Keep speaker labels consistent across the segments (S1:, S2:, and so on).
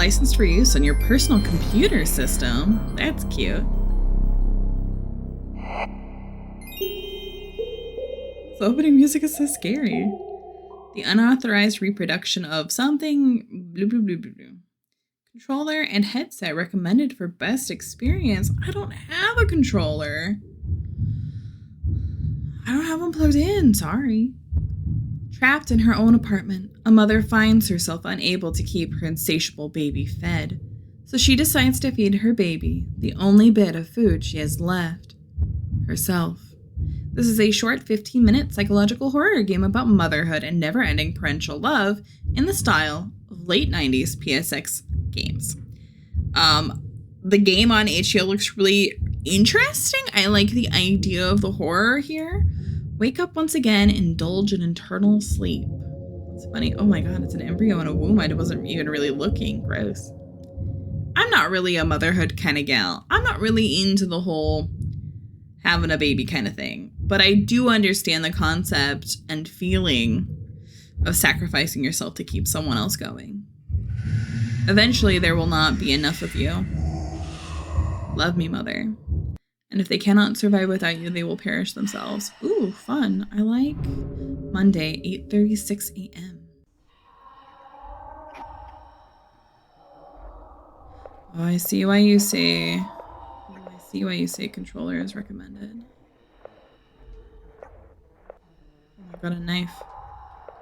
S1: Licensed for use on your personal computer system. That's cute. The opening music is so scary. The unauthorized reproduction of something. Blah, blah, blah, blah, blah. Controller and headset recommended for best experience. I don't have a controller. I don't have one plugged in. Sorry. Trapped in her own apartment, a mother finds herself unable to keep her insatiable baby fed. So she decides to feed her baby the only bit of food she has left. Herself. This is a short 15-minute psychological horror game about motherhood and never-ending parental love in the style of late 90s PSX games. The game on HBO looks really interesting. I like the idea of the horror here. Wake up once again, indulge in eternal sleep. It's funny. Oh my god, it's an embryo in a womb. I wasn't even really looking. Gross. I'm not really a motherhood kind of gal. I'm not really into the whole having a baby kind of thing. But I do understand the concept and feeling of sacrificing yourself to keep someone else going. Eventually, there will not be enough of you. Love me, mother. And if they cannot survive without you, they will perish themselves. Ooh, fun. I like Monday, 8:36 a.m. Oh, I see why you say controller is recommended. Oh, I've got a knife.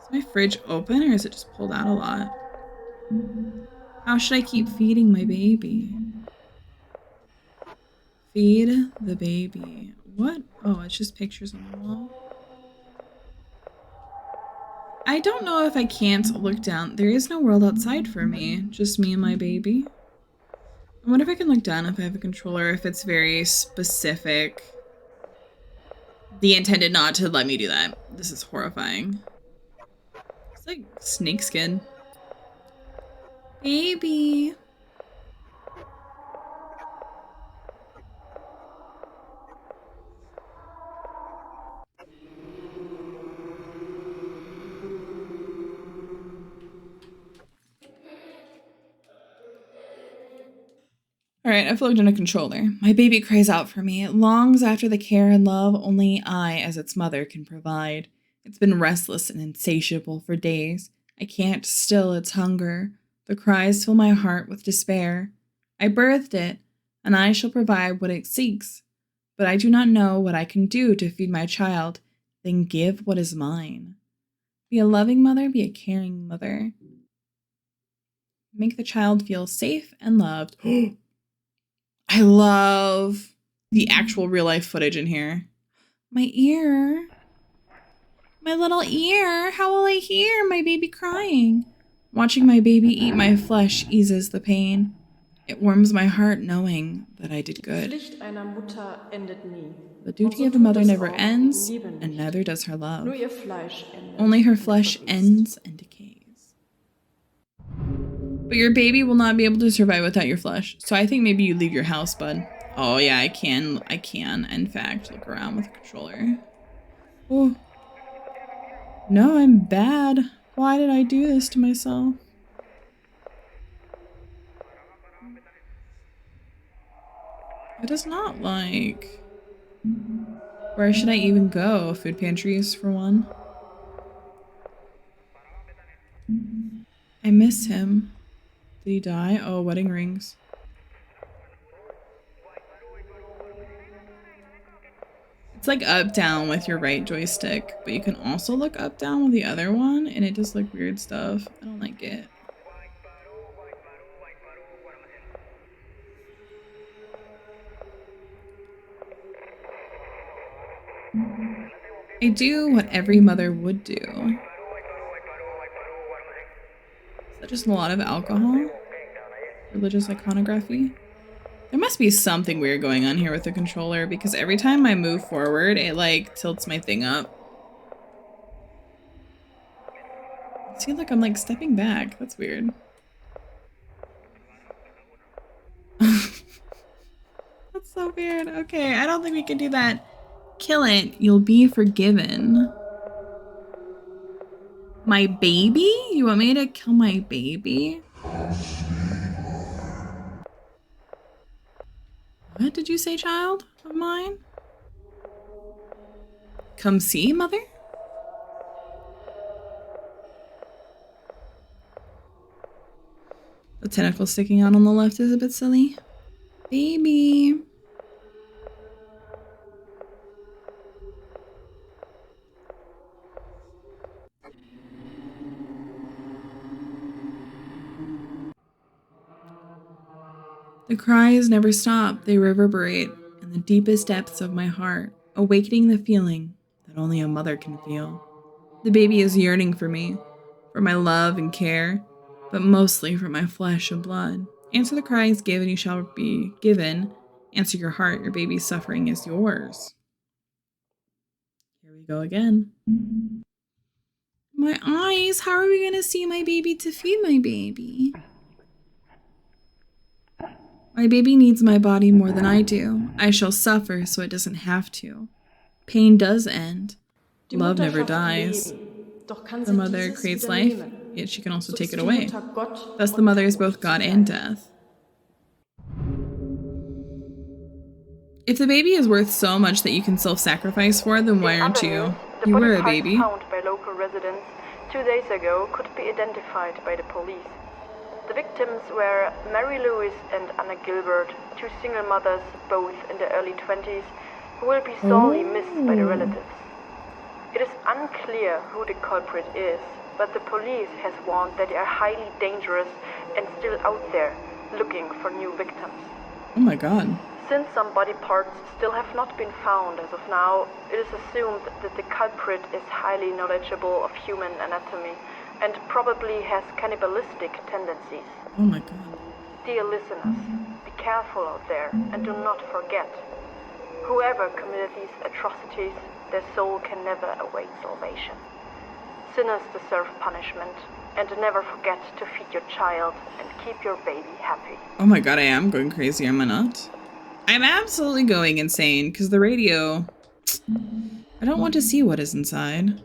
S1: Is my fridge open or is it just pulled out a lot? How should I keep feeding my baby? Feed the baby. What? Oh, it's just pictures on the wall. I don't know if I can't look down. There is no world outside for me. Just me and my baby. I wonder if I can look down if I have a controller, if it's very specific. The intended not to let me do that. This is horrifying. It's like snakeskin. Baby. Alright, I've plugged in a controller. My baby cries out for me. It longs after the care and love only I, as its mother, can provide. It's been restless and insatiable for days. I can't still its hunger. The cries fill my heart with despair. I birthed it, and I shall provide what it seeks. But I do not know what I can do to feed my child, then give what is mine. Be a loving mother, be a caring mother. Make the child feel safe and loved. I love the actual real life footage in here. My ear. My little ear. How will I hear my baby crying? Watching my baby eat my flesh eases the pain. It warms my heart knowing that I did good. The duty of a mother never ends, and neither does her love. Only her flesh ends and decays. But your baby will not be able to survive without your flesh. So I think maybe you leave your house, bud. Oh yeah, I can, in fact, look around with a controller. Oh. No, I'm bad. Why did I do this to myself? It does not like... Where should I even go? Food pantries, for one. I miss him. Did he die? Oh, wedding rings. It's like up down with your right joystick, but you can also look up down with the other one, and it does like weird stuff. I don't like it. I do what every mother would do. Is that just a lot of alcohol? Religious iconography? There must be something weird going on here with the controller because every time I move forward, it like tilts my thing up. See, look, I'm like stepping back. That's weird. That's so weird. Okay, I don't think we can do that. Kill it. You'll be forgiven. My baby? You want me to kill my baby? What did you say, child of mine? Come see, mother? The tentacle sticking out on the left is a bit silly. Baby. The cries never stop. They reverberate in the deepest depths of my heart, awakening the feeling that only a mother can feel. The baby is yearning for me, for my love and care, but mostly for my flesh and blood. Answer the cries given, you shall be given. Answer your heart, your baby's suffering is yours. Here we go again. My eyes, how are we going to see my baby to feed my baby? My baby needs my body more than I do. I shall suffer so it doesn't have to. Pain does end. Love never dies. The mother creates life, yet she can also take it away. Thus the mother is both God and death. If the baby is worth so much that you can self-sacrifice for, then why aren't you? You were a baby.
S2: The body parts found by local residents 2 days ago could be identified by the police. The victims were Mary Lewis and Anna Gilbert, two single mothers, both in their early 20s, who will be sorely missed by the relatives. It is unclear who the culprit is, but the police has warned that they are highly dangerous and still out there looking for new victims.
S1: Oh my god.
S2: Since some body parts still have not been found as of now, it is assumed that the culprit is highly knowledgeable of human anatomy and probably has cannibalistic tendencies.
S1: Oh my god.
S2: Dear listeners, be careful out there and do not forget, whoever committed these atrocities, their soul can never await salvation. Sinners deserve punishment, and never forget to feed your child and keep your baby happy.
S1: Oh my god, I am going crazy, am I not? I'm absolutely going insane, because the radio... I don't want to see what is inside.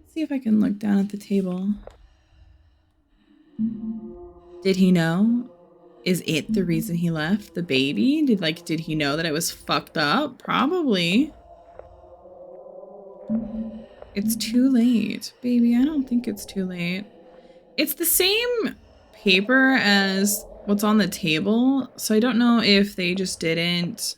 S1: Let's see if I can look down at the table. Did he know? Is it the reason he left? The baby? Did he know that it was fucked up? Probably. It's too late. Baby, I don't think it's too late. It's the same paper as what's on the table, so I don't know if they just didn't...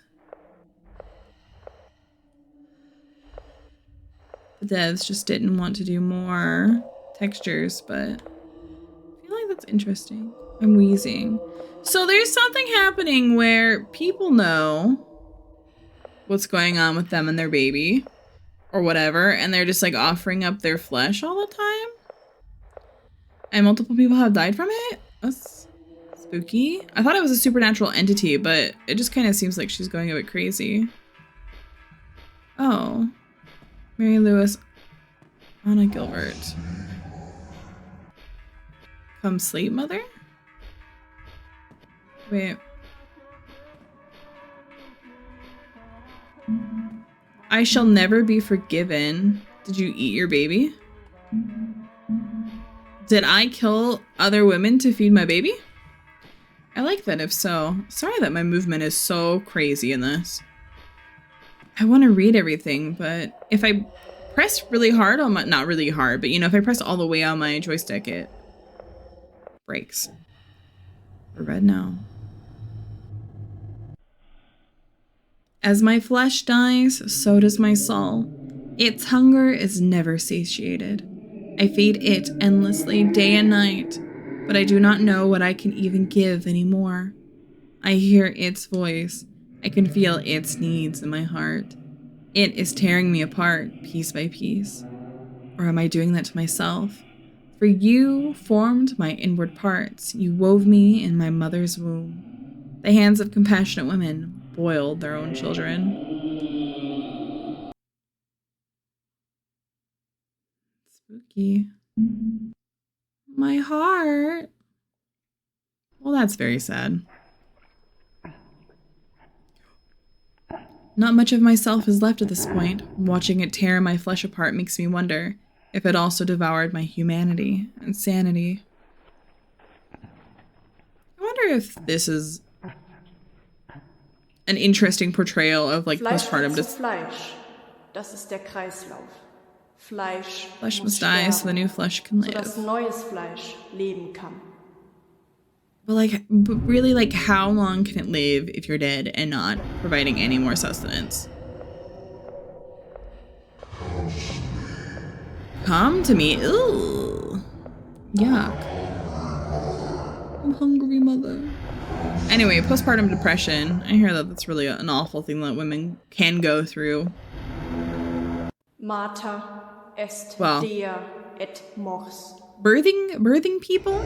S1: The devs just didn't want to do more textures, but I feel like that's interesting. I'm wheezing. So there's something happening where people know what's going on with them and their baby or whatever, and they're just like offering up their flesh all the time. And multiple people have died from it? That's spooky. I thought it was a supernatural entity, but it just kind of seems like she's going a bit crazy. Oh. Mary Lewis, Anna Gilbert. Come sleep, mother? Wait. I shall never be forgiven. Did you eat your baby? Did I kill other women to feed my baby? I like that if so. Sorry that my movement is so crazy in this. I want to read everything, but if I press really hard on my... Not really hard, but you know, if I press all the way on my joystick, it breaks. We're red now. As my flesh dies, so does my soul. Its hunger is never satiated. I feed it endlessly, day and night, but I do not know what I can even give anymore. I hear its voice. I can feel its needs in my heart. It is tearing me apart, piece by piece. Or am I doing that to myself? For you formed my inward parts. You wove me in my mother's womb. The hands of compassionate women boiled their own children. Spooky. My heart. Well, that's very sad. Not much of myself is left at this point. Watching it tear my flesh apart makes me wonder if it also devoured my humanity and sanity. I wonder if this is an interesting portrayal of like
S3: Fleisch
S1: postpartum.
S3: wird zu Fleisch. Das ist der Kreislauf. Fleisch
S1: Must die so the new flesh can live.
S3: sodass neues Fleisch leben kann.
S1: But like, really, like, how long can it live if you're dead and not providing any more sustenance? Come to me. Ooh. Yuck. I'm hungry, mother. Anyway, postpartum depression. I hear that that's really an awful thing that women can go through.
S3: Mater est
S1: Well.
S3: dea et mors.
S1: Birthing people?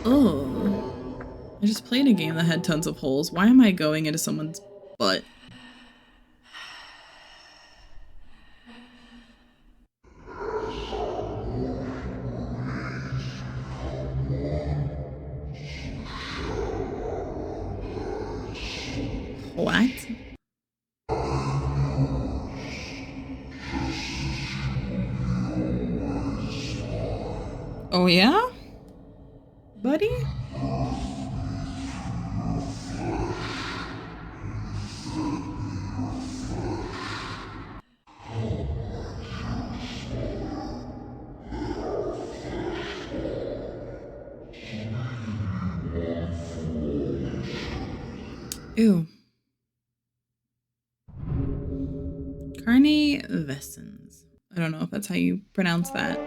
S1: Oh. I just played a game that had tons of holes. Why am I going into someone's butt? What? Oh yeah? Buddy? Ew. Carne Vescens. I don't know if that's how you pronounce that.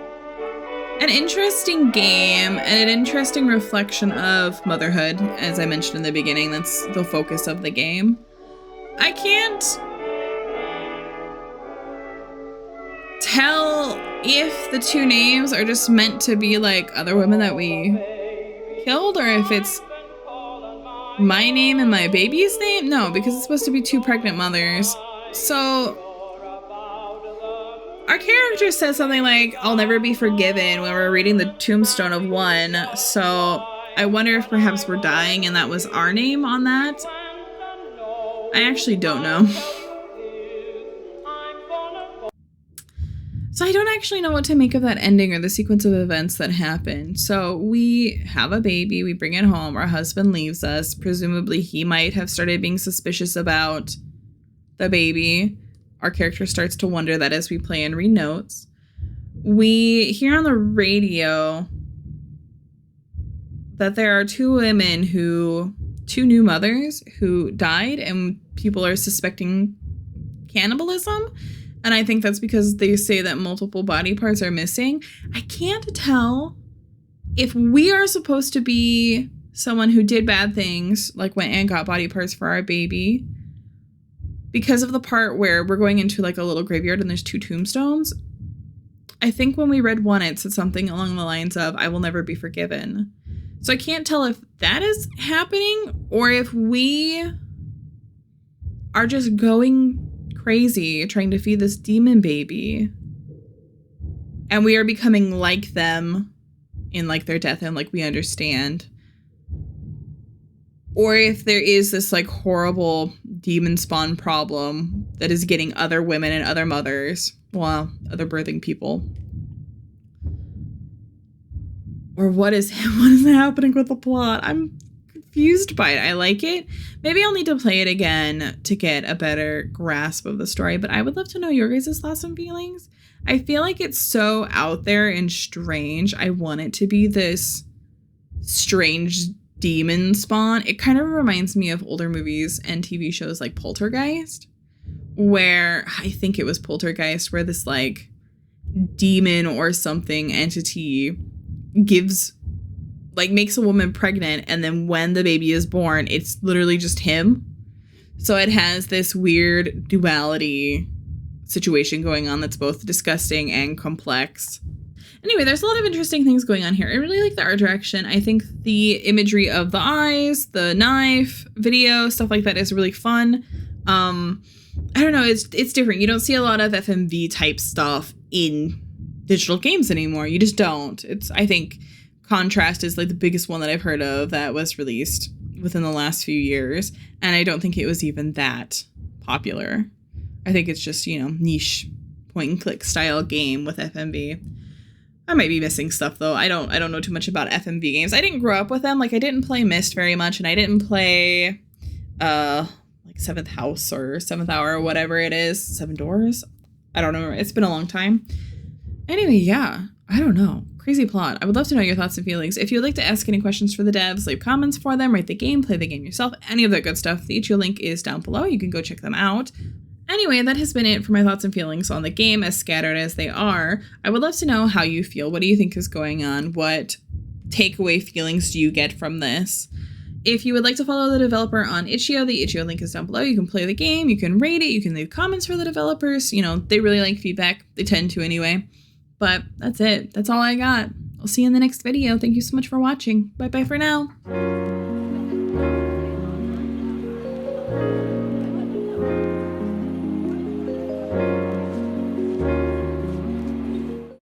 S1: An interesting game and an interesting reflection of motherhood, as I mentioned in the beginning. That's the focus of the game. I can't tell if the two names are just meant to be like other women that we killed, or if it's my name and my baby's name. No, because it's supposed to be two pregnant mothers. So our character says something like, I'll never be forgiven, when we're reading the tombstone of one. So I wonder if perhaps we're dying and that was our name on that. I actually don't know. So I don't actually know what to make of that ending or the sequence of events that happened. So we have a baby, we bring it home, our husband leaves us. Presumably he might have started being suspicious about the baby. Our character starts to wonder that as we play and read notes. We hear on the radio that there are two new mothers who died, and people are suspecting cannibalism. And I think that's because they say that multiple body parts are missing. I can't tell if we are supposed to be someone who did bad things, like went and got body parts for our baby, because of the part where we're going into like a little graveyard and there's two tombstones. I think when we read one, it said something along the lines of, I will never be forgiven. So I can't tell if that is happening or if we are just going crazy trying to feed this demon baby and we are becoming like them in like their death and like we understand. Or if there is this like horrible demon spawn problem that is getting other women and other mothers, well, other birthing people. Or what is happening with the plot? I'm confused by it. I like it. Maybe I'll need to play it again to get a better grasp of the story, but I would love to know your guys' thoughts and feelings. I feel like it's so out there and strange. I want it to be this strange demon spawn. It kind of reminds me of older movies and TV shows like Poltergeist, where I think it was Poltergeist, where this like demon or something entity makes a woman pregnant, and then when the baby is born, it's literally just him. So it has this weird duality situation going on that's both disgusting and complex. Anyway, there's a lot of interesting things going on here. I really like the art direction. I think the imagery of the eyes, the knife, video, stuff like that is really fun. I don't know, it's different. You don't see a lot of FMV type stuff in digital games anymore. You just don't. I think Contrast is like the biggest one that I've heard of that was released within the last few years, and I don't think it was even that popular. I think it's just, niche point and click style game with FMV. I might be missing stuff though. I don't know too much about FMV games. I didn't grow up with them. Like I didn't play Myst very much, and I didn't play like Seventh House or Seventh Hour or whatever it is. Seven Doors? I don't know. It's been a long time. Anyway, yeah. I don't know. Crazy plot. I would love to know your thoughts and feelings. If you'd like to ask any questions for the devs, leave comments for them, rate the game, play the game yourself, any of that good stuff. The itch.io link is down below. You can go check them out. Anyway, that has been it for my thoughts and feelings on the game, as scattered as they are. I would love to know how you feel. What do you think is going on? What takeaway feelings do you get from this? If you would like to follow the developer on itch.io, the itch.io link is down below. You can play the game, you can rate it, you can leave comments for the developers. You know, they really like feedback. They tend to anyway. But that's it. That's all I got. I'll see you in the next video. Thank you so much for watching. Bye-bye for now.